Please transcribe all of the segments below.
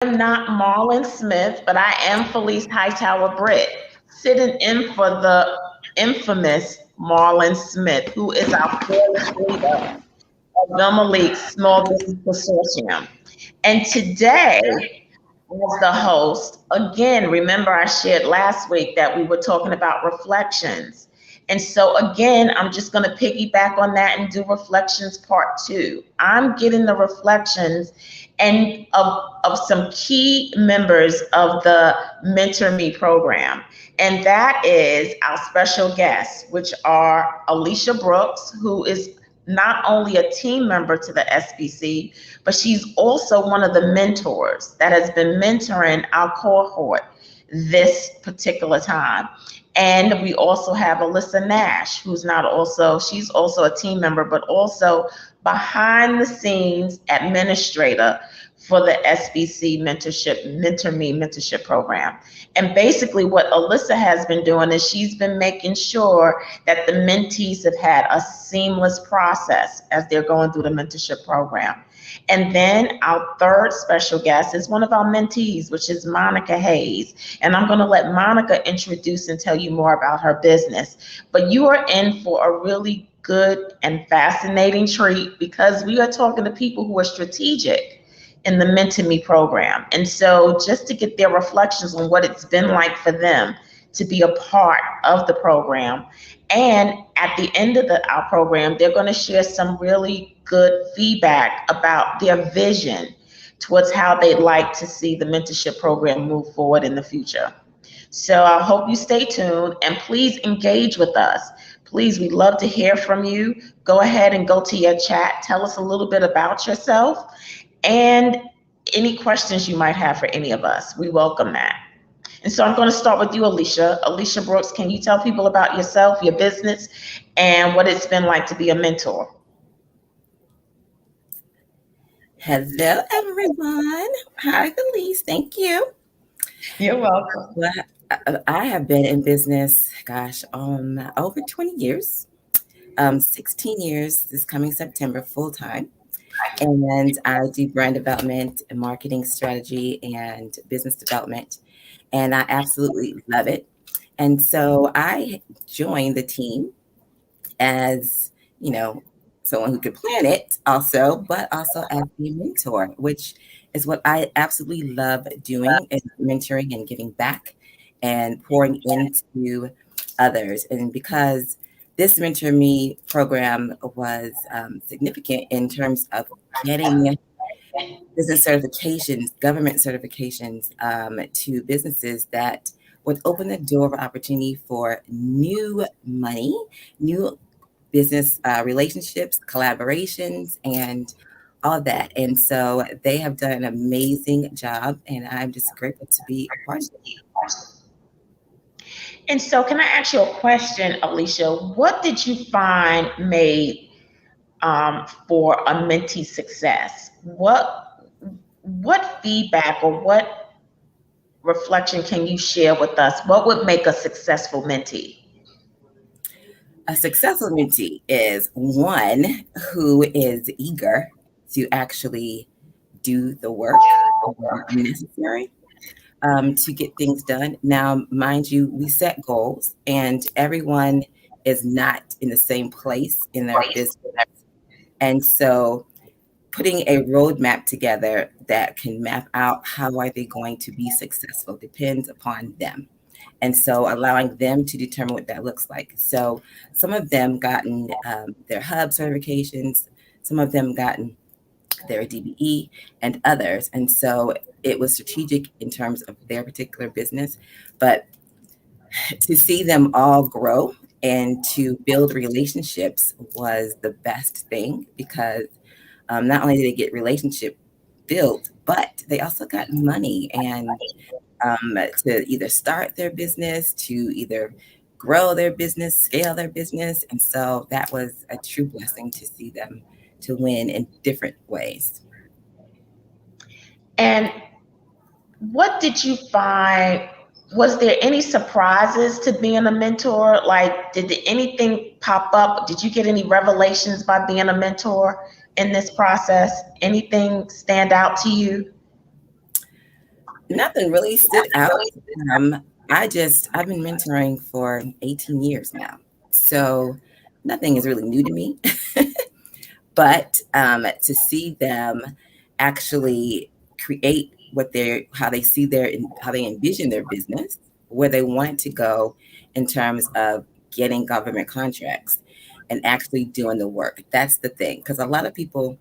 I'm not Marlon Smith, but I am Felice Hightower Britt, sitting in for the infamous Marlon Smith, who is our fearless leader of Velma League's Small Business Consortium. And today, as the host, again, remember I shared last week that we were talking about reflections. And so, again, I'm just going to piggyback on that and do reflections part two. I'm getting the reflections and of some key members of the Mentor Me program. And that is our special guests, which are Alicia Brooks, who is not only a team member to the SBC, but she's also one of the mentors that has been mentoring our cohort this particular time. And we also have Alyssa Nash, who's not also, she's also a team member, but also behind the scenes administrator for the SBC mentorship, Mentor Me mentorship program. And basically what Alyssa has been doing is she's been making sure that the mentees have had a seamless process as they're going through the mentorship program. And then our third special guest is one of our mentees, which is Monica Hayes. And I'm going to let Monica introduce and tell you more about her business. But you are in for a really good and fascinating treat because we are talking to people who are strategic in the Mentor Me program. And so just to get their reflections on what it's been like for them to be a part of the program. And at the end of our program, they're going to share some really good feedback about their vision towards how they'd like to see the mentorship program move forward in the future. So I hope you stay tuned and please engage with us. Please, we'd love to hear from you. Go ahead and go to your chat. Tell us a little bit about yourself and any questions you might have for any of us. We welcome that. And so I'm going to start with you, Alicia. Alicia Brooks, can you tell people about yourself, your business, and what it's been like to be a mentor? Hello, everyone. Hi, Felice. Thank you. You're welcome. Well, I have been in business, gosh, over 20 years, 16 years this coming September, full time. And I do brand development and marketing strategy and business development. And I absolutely love it. And so I joined the team as, you know, someone who could plan it also, but also as a mentor, which is what I absolutely love doing, is mentoring and giving back and pouring into others. And because this Mentor Me program was significant in terms of getting business certifications, government certifications to businesses that would open the door of opportunity for new money, new business relationships, collaborations, and all of that. And so they have done an amazing job, and I'm just grateful to be a part of it. And so can I ask you a question, Alicia? What did you find made for a mentee success? What feedback or what reflection can you share with us? What would make a successful mentee? A successful mentee is one who is eager to actually do the work necessary to get things done. Now, mind you, we set goals, and everyone is not in the same place in their business. And so putting a roadmap together that can map out how are they going to be successful depends upon them. And so allowing them to determine what that looks like. So some of them gotten their hub certifications, some of them gotten their DBE, and others. And so it was strategic in terms of their particular business. But to see them all grow and to build relationships was the best thing, because not only did they get relationship built, but they also got money and to either start their business, to either grow their business, scale their business. And so that was a true blessing to see them to win in different ways. And what did you find? Was there any surprises to being a mentor? Like, did anything pop up? Did you get any revelations by being a mentor in this process? Anything stand out to you? Nothing really stood out. I've been mentoring for 18 years now. So nothing is really new to me. But to see them actually create how they envision their business, where they want it to go in terms of getting government contracts and actually doing the work. That's the thing. Because a lot of people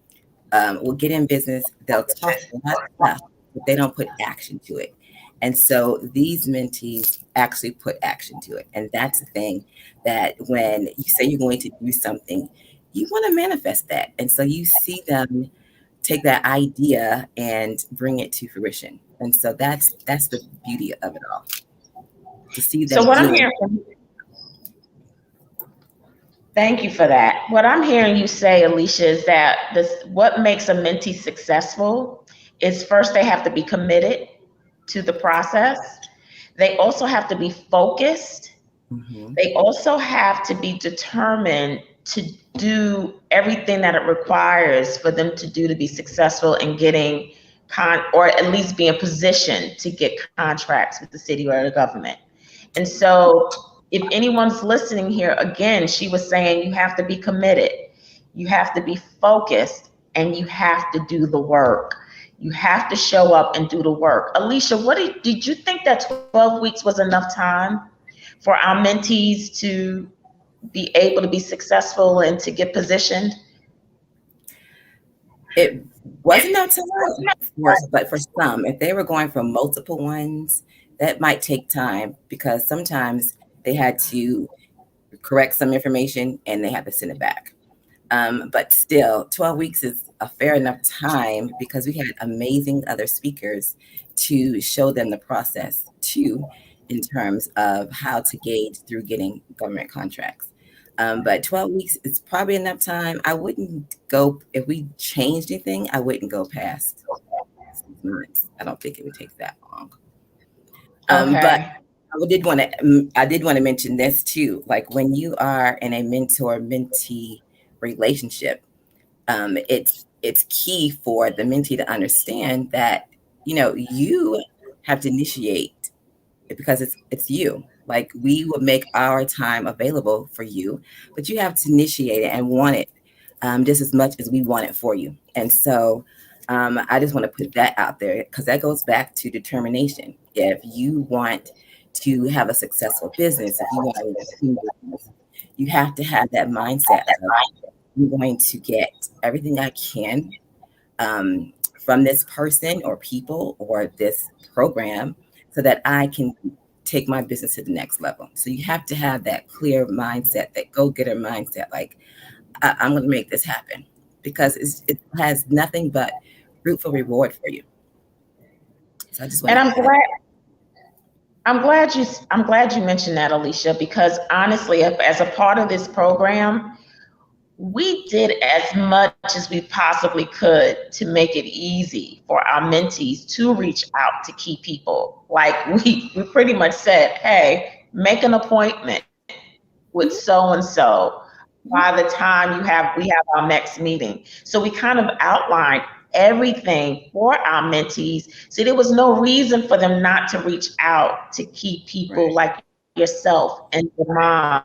will get in business, they'll talk a lot of stuff, but they don't put action to it. And so these mentees actually put action to it. And that's the thing, that when you say you're going to do something, you want to manifest that. And so you see them take that idea and bring it to fruition. And so that's the beauty of it all. To see them So what I'm doing. hearing from Thank you for that. What I'm hearing you say, Alicia, is that what makes a mentee successful is first they have to be committed to the process. They also have to be focused. Mhm. They also have to be determined to do everything that it requires for them to do to be successful in getting or at least be in position to get contracts with the city or the government. And so if anyone's listening here, again, she was saying you have to be committed, you have to be focused, and you have to do the work. You have to show up and do the work. Alicia, did you think that 12 weeks was enough time for our mentees to be able to be successful and to get positioned? It wasn't no time, but for some, if they were going for multiple ones, that might take time, because sometimes they had to correct some information and they had to send it back. But still, 12 weeks is a fair enough time, because we had amazing other speakers to show them the process too, in terms of how to gauge through getting government contracts. But 12 weeks is probably enough time. I wouldn't go, if we changed anything, I wouldn't go past 6 months. I don't think it would take that long. But Okay. I did want to mention this too. Like, when you are in a mentor-mentee relationship, it's key for the mentee to understand that, you have to initiate it, because it's you. Like, we will make our time available for you, but you have to initiate it and want it just as much as we want it for you. And so I just want to put that out there, because that goes back to determination. If you want to have a successful business, if you want to do business, you have to have that mindset of, I'm going to get everything I can from this person or people or this program, so that I can take my business to the next level. So you have to have that clear mindset, that go-getter mindset. Like, I'm going to make this happen, because it has nothing but fruitful reward for you. So I just want And to add. I'm glad you mentioned that, Alicia, because honestly, as a part of this program, we did as much as we possibly could to make it easy for our mentees to reach out to key people. Like, we pretty much said, hey, make an appointment with so and so by the time we have our next meeting. So we kind of outlined everything for our mentees. So there was no reason for them not to reach out to key people Right. like yourself and Damon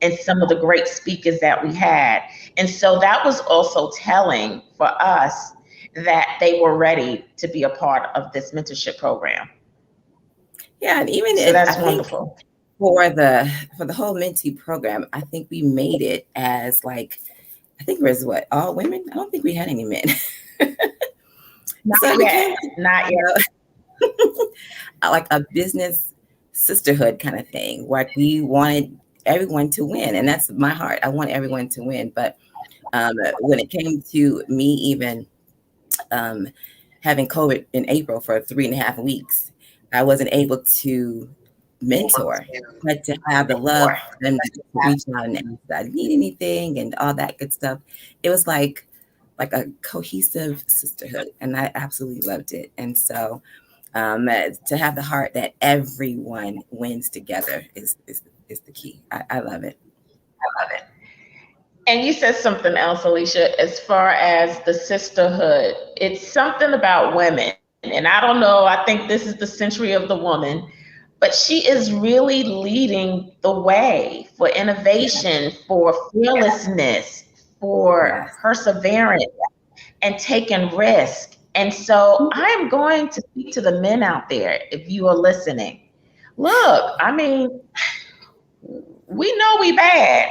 and some of the great speakers that we had. And so that was also telling for us that they were ready to be a part of this mentorship program. Yeah, and even So I that's think wonderful. for the whole mentee program, I think we made it as, like, I think it was what, all women? I don't think we had any men. Not So it yet, became not yet. like a business sisterhood kind of thing. Like, we wanted everyone to win, and that's my heart. I want everyone to win. But when it came to me even having COVID in April for 3.5 weeks, I wasn't able to mentor, but to have the love for them to reach out and ask if I need anything and all that good stuff. It was like a cohesive sisterhood, and I absolutely loved it. And so to have the heart that everyone wins together is the key. I love it. And you said something else, Alicia, as far as the sisterhood. It's something about women. and I don't know, I think this is the century of the woman, but she is really leading the way for innovation, for fearlessness, for Yes. perseverance, and taking risk. And so I'm going to speak to the men out there if you are listening. Look, I mean, we know we bad,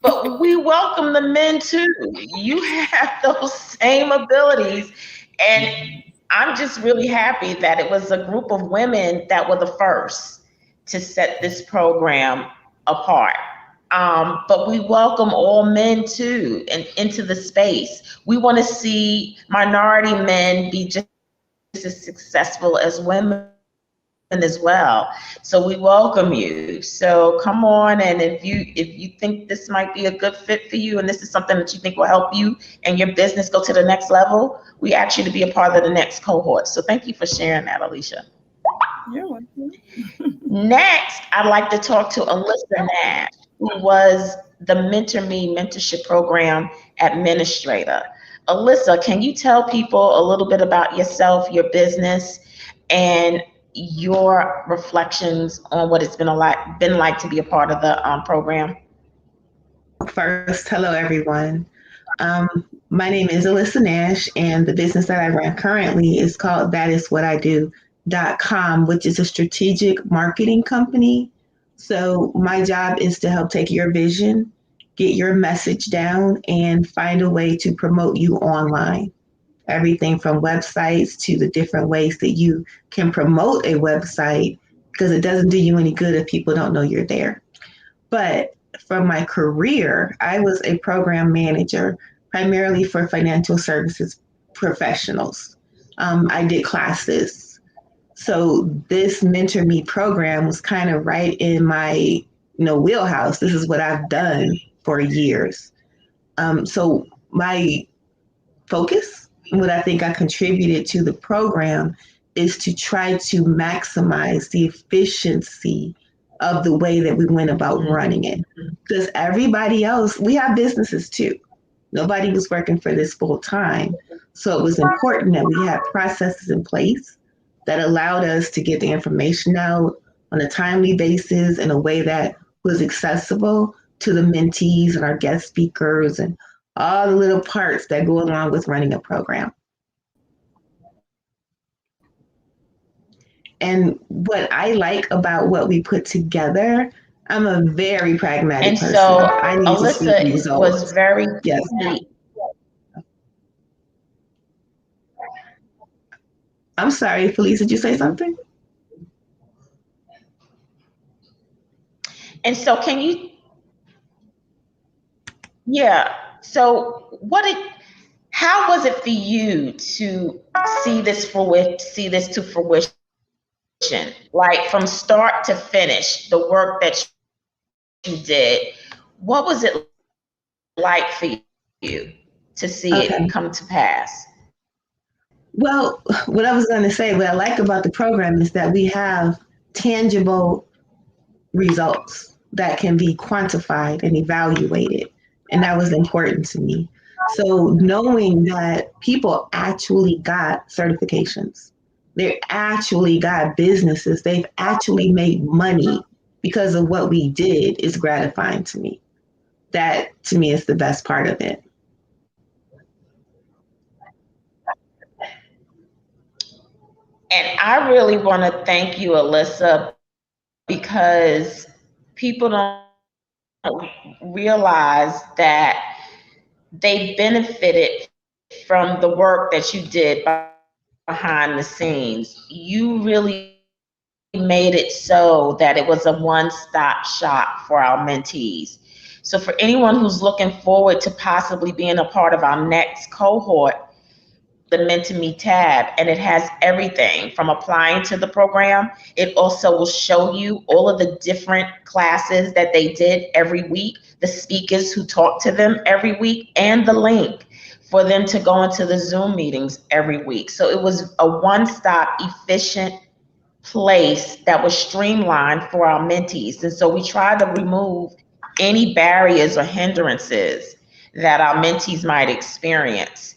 but we welcome the men too. You have those same abilities. And I'm just really happy that it was a group of women that were the first to set this program apart. But we welcome all men too and into the space. We want to see minority men be just as successful as women as well. So we welcome you. So come on, and if you think this might be a good fit for you and this is something that you think will help you and your business go to the next level, we ask you to be a part of the next cohort. So thank you for sharing that, Alicia. You're welcome. Next, I'd like to talk to Alyssa Nash, who was the Mentor Me mentorship program administrator. Alyssa, can you tell people a little bit about yourself, your business, and your reflections on what it's been like to be a part of the program? First, hello everyone. Um, my name is Alyssa Nash, and the business that I run currently is called ThatIsWhatIdo.com, which is a strategic marketing company. So my job is to help take your vision, get your message down, and find a way to promote you online. Everything from websites to the different ways that you can promote a website, because it doesn't do you any good if people don't know you're there. But from my career, I was a program manager primarily for financial services professionals. I did classes. So this Mentor Me program was kind of right in my wheelhouse. This is what I've done for years. So my focus, what I think I contributed to the program, is to try to maximize the efficiency of the way that we went about running it. Because everybody else, we have businesses too. Nobody was working for this full time. So it was important that we had processes in place that allowed us to get the information out on a timely basis in a way that was accessible to the mentees and our guest speakers and all the little parts that go along with running a program. And what I like about what we put together, I'm a very pragmatic And person. so I need to see Alyssa was results. very Yes. key. I'm sorry, Felice, did you say something? And so yeah. So how was it for you to see this to fruition? Like from start to finish, the work that you did, what was it like for you to see it come to pass? Well, what I was going to say, what I like about the program is that we have tangible results that can be quantified and evaluated. And that was important to me. So knowing that people actually got certifications, they actually got businesses, they've actually made money because of what we did is gratifying to me. That to me is the best part of it. And I really want to thank you, Alyssa, because people don't realize that they benefited from the work that you did behind the scenes. You really made it so that it was a one-stop shop for our mentees. So for anyone who's looking forward to possibly being a part of our next cohort, the Mentor Me tab, and it has everything from applying to the program. It also will show you all of the different classes that they did every week, the speakers who talk to them every week, and the link for them to go into the Zoom meetings every week. So it was a one-stop, efficient place that was streamlined for our mentees. And so we try to remove any barriers or hindrances that our mentees might experience.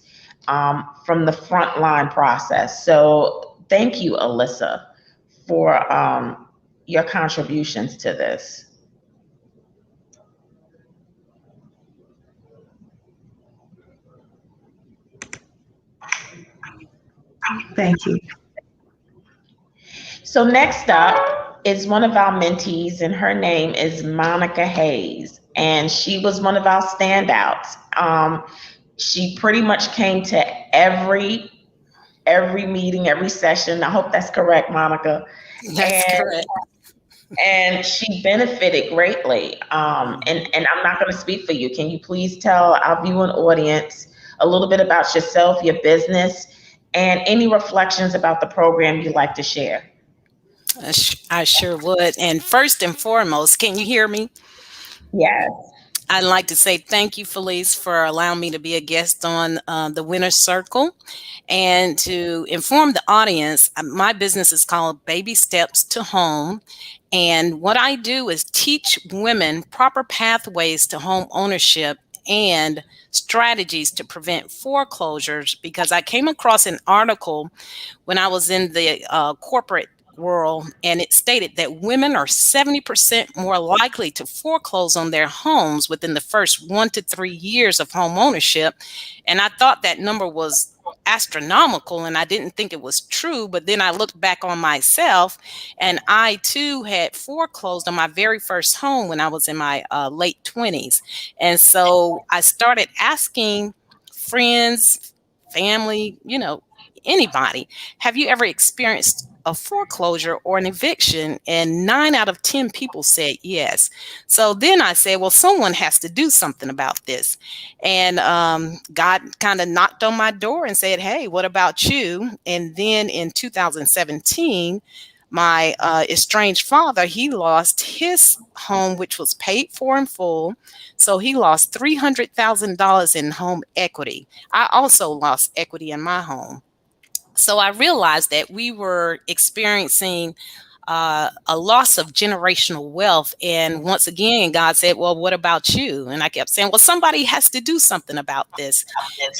from the frontline process. So thank you, Alyssa, for your contributions to this. Thank you. So next up is one of our mentees, and her name is Monica Hayes, and she was one of our standouts. She pretty much came to every meeting, every session. I hope that's correct, Monica. That's correct. And she benefited greatly. And I'm not going to speak for you. Can you please tell our viewing audience a little bit about yourself, your business, and any reflections about the program you'd like to share? I sure would. And first and foremost, can you hear me? Yes. I'd like to say thank you, Felice, for allowing me to be a guest on the Winner's Circle. And to inform the audience, my business is called Baby Steps to Home. And what I do is teach women proper pathways to home ownership and strategies to prevent foreclosures, because I came across an article when I was in the corporate world, and it stated that women are 70% more likely to foreclose on their homes within the first 1 to 3 years of home ownership. And I thought that number was astronomical, and I didn't think it was true. But then I looked back on myself, and I too had foreclosed on my very first home when I was in my late 20s. And so I started asking friends, family, anybody, have you ever experienced a foreclosure or an eviction? And 9 out of 10 people said yes. So then I said, well, someone has to do something about this. And God kind of knocked on my door and said, hey, what about you? And then in 2017, my estranged father, he lost his home, which was paid for in full. So he lost $300,000 in home equity. I also lost equity in my home. So I realized that we were experiencing a loss of generational wealth. And once again, God said, well, what about you? And I kept saying, well, somebody has to do something about this.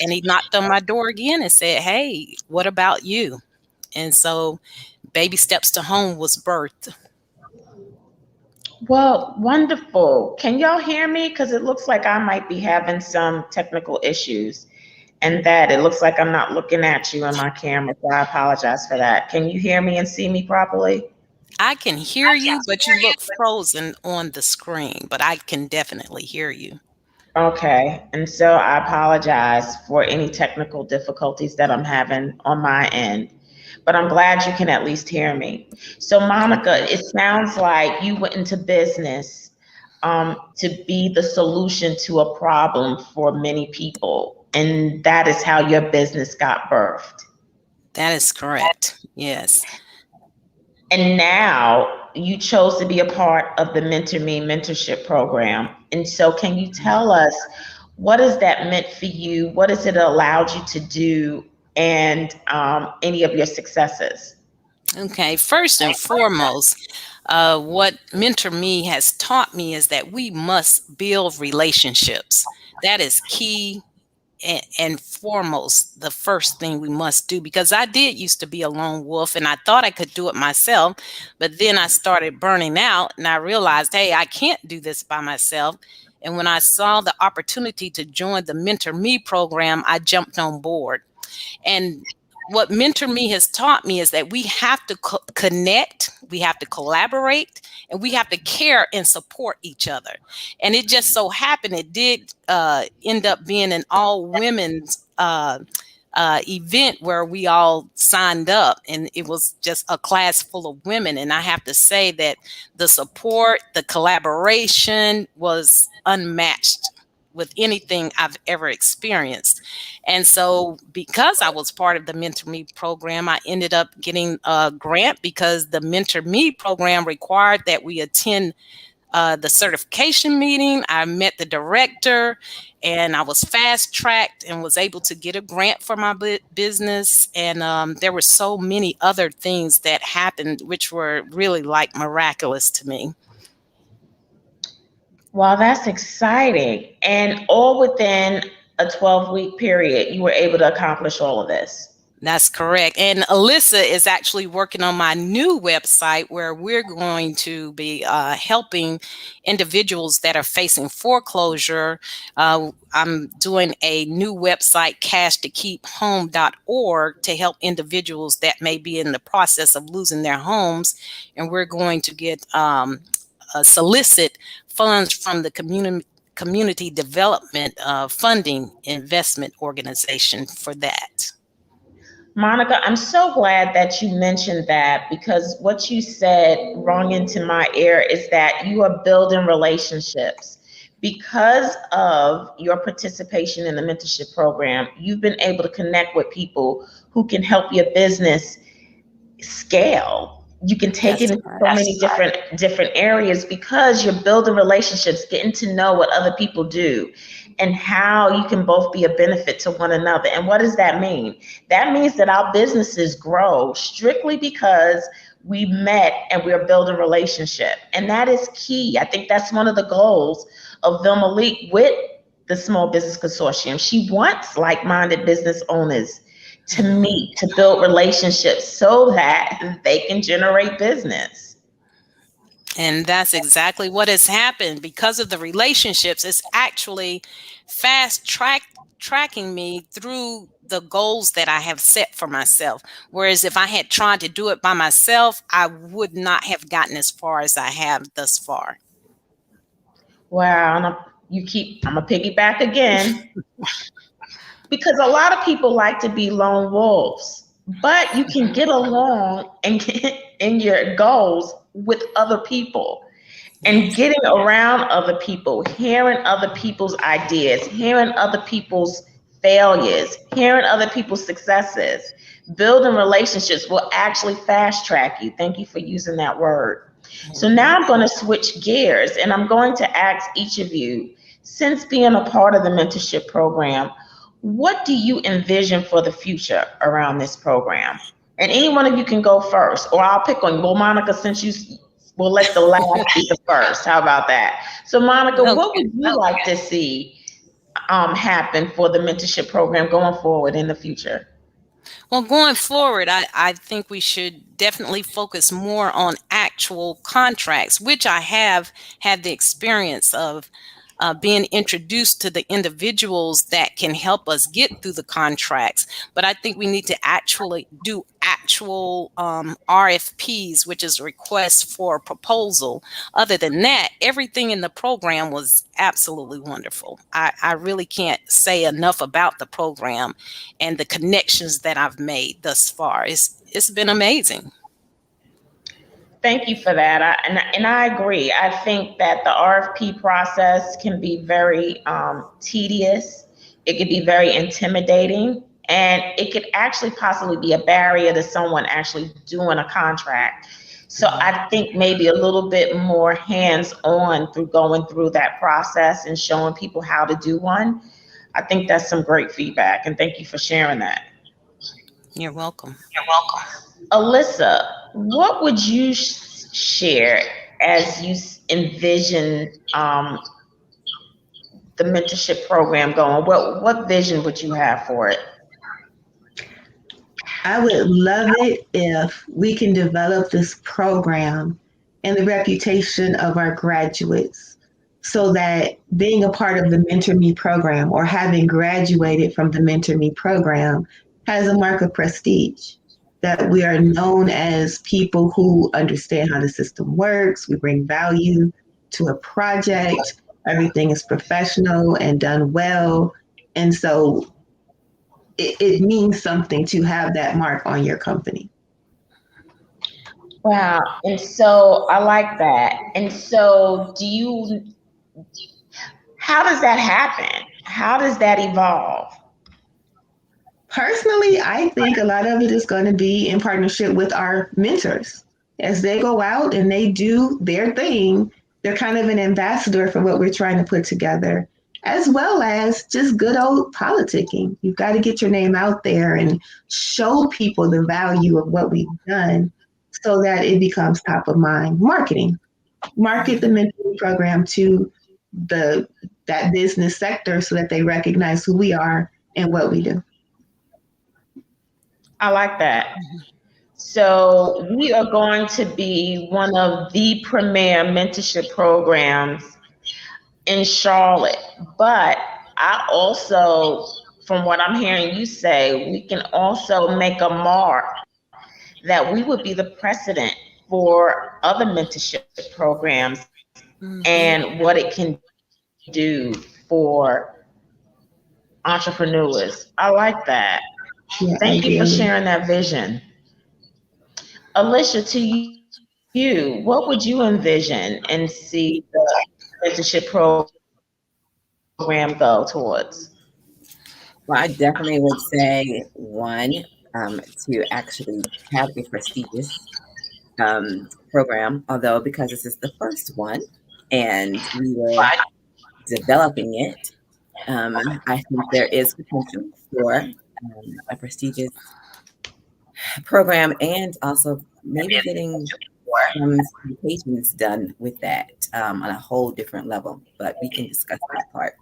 And he knocked on my door again and said, hey, what about you? And so Baby Steps to Home was birthed. Well, wonderful. Can y'all hear me? Because it looks like I might be having some technical issues. And that it looks like I'm not looking at you on my camera, so I apologize for that. Can you hear me and see me properly? I can hear you, but you look frozen on the screen, but I can definitely hear you. Okay, and so I apologize for any technical difficulties that I'm having on my end, but I'm glad you can at least hear me. So Monica, it sounds like you went into business to be the solution to a problem for many people. And that is how your business got birthed. That is correct. Yes. And now you chose to be a part of the Mentor Me mentorship program. And so can you tell us, what has that meant for you? What has it allowed you to do, and any of your successes? Okay. First and foremost, what Mentor Me has taught me is that we must build relationships. That is key. And foremost, the first thing we must do, because I did used to be a lone wolf and I thought I could do it myself, but then I started burning out and I realized, hey, I can't do this by myself. And when I saw the opportunity to join the Mentor Me program, I jumped on board. And what Mentor Me has taught me is that we have to connect, we have to collaborate, and we have to care and support each other. And it just so happened it did end up being an all women's event where we all signed up, and it was just a class full of women. And I have to say that the support, the collaboration was unmatched with anything I've ever experienced. And so because I was part of the Mentor Me program, I ended up getting a grant because the Mentor Me program required that we attend the certification meeting. I met the director and I was fast tracked and was able to get a grant for my business. And there were so many other things that happened, which were really like miraculous to me. Wow, that's exciting. And all within a 12-week period, you were able to accomplish all of this. That's correct. And Alyssa is actually working on my new website where we're going to be helping individuals that are facing foreclosure. I'm doing a new website, cashtokeephome.org, to help individuals that may be in the process of losing their homes. And we're going to get solicit funds from the community development funding investment organization for that. Monica, I'm so glad that you mentioned that, because what you said rung into my ear is that you are building relationships. Because of your participation in the mentorship program, you've been able to connect with people who can help your business scale. You can take it in so many different areas because you're building relationships, getting to know what other people do and how you can both be a benefit to one another. And what does that mean? That means that our businesses grow strictly because we met and we're building relationship. And that is key. I think that's one of the goals of Vilma Leak with the Small Business Consortium. She wants like-minded business owners to meet, to build relationships so that they can generate business. And that's exactly what has happened. Because of the relationships, it's actually tracking me through the goals that I have set for myself. Whereas if I had tried to do it by myself, I would not have gotten as far as I have thus far. Wow, and I'm gonna piggyback again. Because a lot of people like to be lone wolves, but you can get along and get in your goals with other people, and getting around other people, hearing other people's ideas, hearing other people's failures, hearing other people's successes, building relationships will actually fast track you. Thank you for using that word. So now I'm going to switch gears and I'm going to ask each of you, since being a part of the mentorship program, what do you envision for the future around this program? And any one of you can go first, or I'll pick on you. Well, Monica, since we'll let the last be the first. How about that? So Monica, what would you like to see happen for the mentorship program going forward in the future? Well, going forward, I think we should definitely focus more on actual contracts, which I have had the experience of being introduced to the individuals that can help us get through the contracts. But I think we need to actually do actual RFPs, which is requests for a proposal. Other than that, everything in the program was absolutely wonderful. I really can't say enough about the program and the connections that I've made thus far. It's been amazing. Thank you for that. And I agree. I think that the RFP process can be very tedious. It could be very intimidating, and it could actually possibly be a barrier to someone actually doing a contract. So I think maybe a little bit more hands-on through going through that process and showing people how to do one. I think that's some great feedback, and thank you for sharing that. You're welcome. You're welcome. Alyssa, what would you share as you envision the mentorship program going? What vision would you have for it? I would love it if we can develop this program and the reputation of our graduates, so that being a part of the Mentor Me program or having graduated from the Mentor Me program has a mark of prestige, that we are known as people who understand how the system works. We bring value to a project. Everything is professional and done well. And so it means something to have that mark on your company. Wow. And so I like that. And so how does that happen? How does that evolve? Personally, I think a lot of it is going to be in partnership with our mentors. As they go out and they do their thing, they're kind of an ambassador for what we're trying to put together, as well as just good old politicking. You've got to get your name out there and show people the value of what we've done so that it becomes top of mind. Market the mentoring program to that business sector so that they recognize who we are and what we do. I like that. So we are going to be one of the premier mentorship programs in Charlotte. But I also, from what I'm hearing you say, we can also make a mark that we would be the precedent for other mentorship programs and what it can do for entrepreneurs. I like that. Yeah, Thank you for ideally. sharing that vision. Alicia, to you, what would you envision and see the mentorship program go towards? Well, I definitely would say one, to actually have a prestigious program, although because this is the first one and we were developing it, I think there is potential for a prestigious program and also maybe getting some certifications done with that on a whole different level, but we can discuss that part.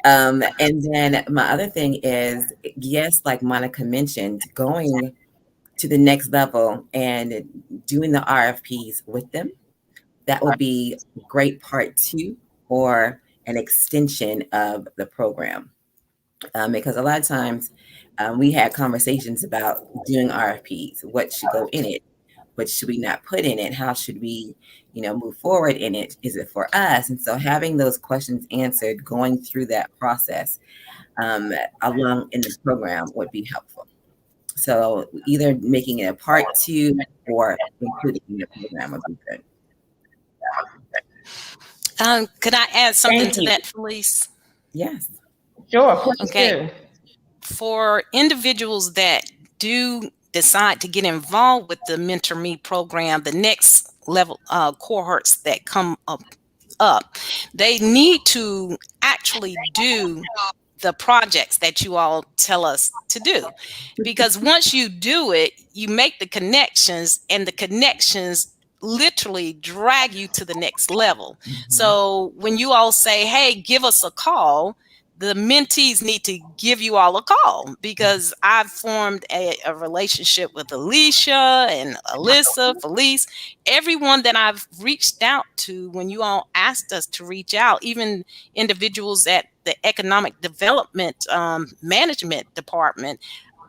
And then my other thing is, yes, like Monica mentioned, going to the next level and doing the RFPs with them. That would be a great part two or an extension of the program. Because a lot of times we had conversations about doing RFPs, what should go in it, what should we not put in it, how should we, move forward in it, is it for us? And so having those questions answered, going through that process along in the program would be helpful. So either making it a part two or including in the program would be good. Could I add something Thank to you. that, Felice? Yes. Sure, please Okay. do. For individuals that do decide to get involved with the Mentor Me program, the next level cohorts that come up, they need to actually do the projects that you all tell us to do. Because once you do it, you make the connections, and the connections literally drag you to the next level. So when you all say, hey, give us a call, the mentees need to give you all a call, because I've formed a relationship with Alicia and Alyssa, Felice, everyone that I've reached out to when you all asked us to reach out, even individuals at the Economic Development Management Department.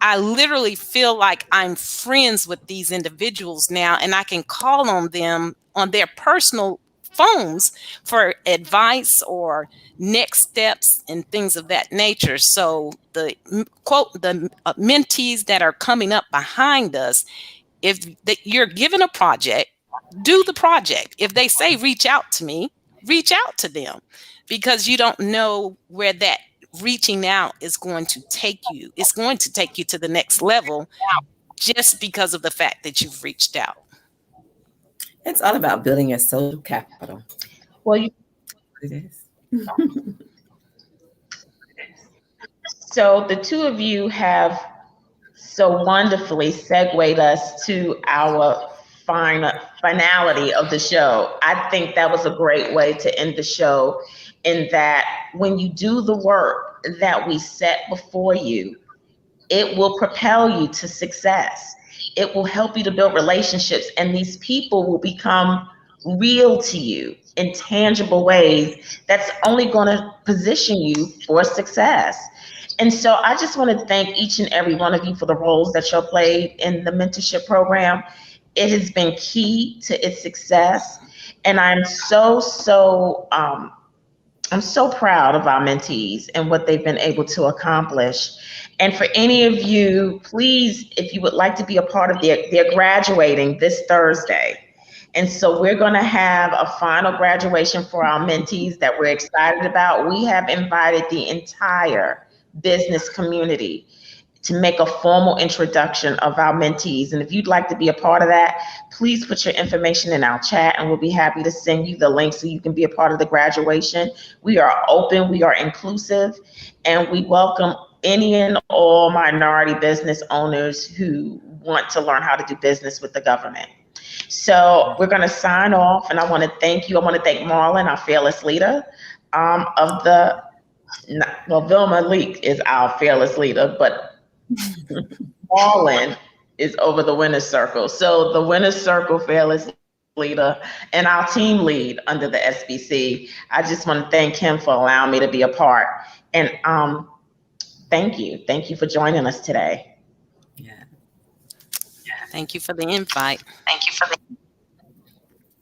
I literally feel like I'm friends with these individuals now, and I can call on them on their personal phones for advice or next steps and things of that nature. So the mentees that are coming up behind us, if you're given a project, do the project. If they say reach out to me, reach out to them, because you don't know where that reaching out is going to take you. It's going to take you to the next level just because of the fact that you've reached out. It's all about building your social capital. Well, It is. so the two of you have so wonderfully segued us to our finality of the show. I think that was a great way to end the show, in that when you do the work that we set before you, it will propel you to success. It will help you to build relationships, and these people will become real to you in tangible ways that's only going to position you for success. And so I just want to thank each and every one of you for the roles that you played in the mentorship program. It has been key to its success, and I'm so proud of our mentees and what they've been able to accomplish. And for any of you, please, if you would like to be a part of they're graduating this Thursday. And so we're going to have a final graduation for our mentees that we're excited about. We have invited the entire business community to make a formal introduction of our mentees. And if you'd like to be a part of that, please put your information in our chat, and we'll be happy to send you the link so you can be a part of the graduation. We are open, we are inclusive, and we welcome any and all minority business owners who want to learn how to do business with the government. So we're going to sign off, and I want to thank you. I want to thank Marlon, our fearless leader of the, well, Vilma Leak is our fearless leader, but Marlon is over the winner's circle. So the winner's circle fearless leader and our team lead under the SBC. I just want to thank him for allowing me to be a part. And thank you. Thank you for joining us today. Yeah. Thank you for the invite. Thank you for the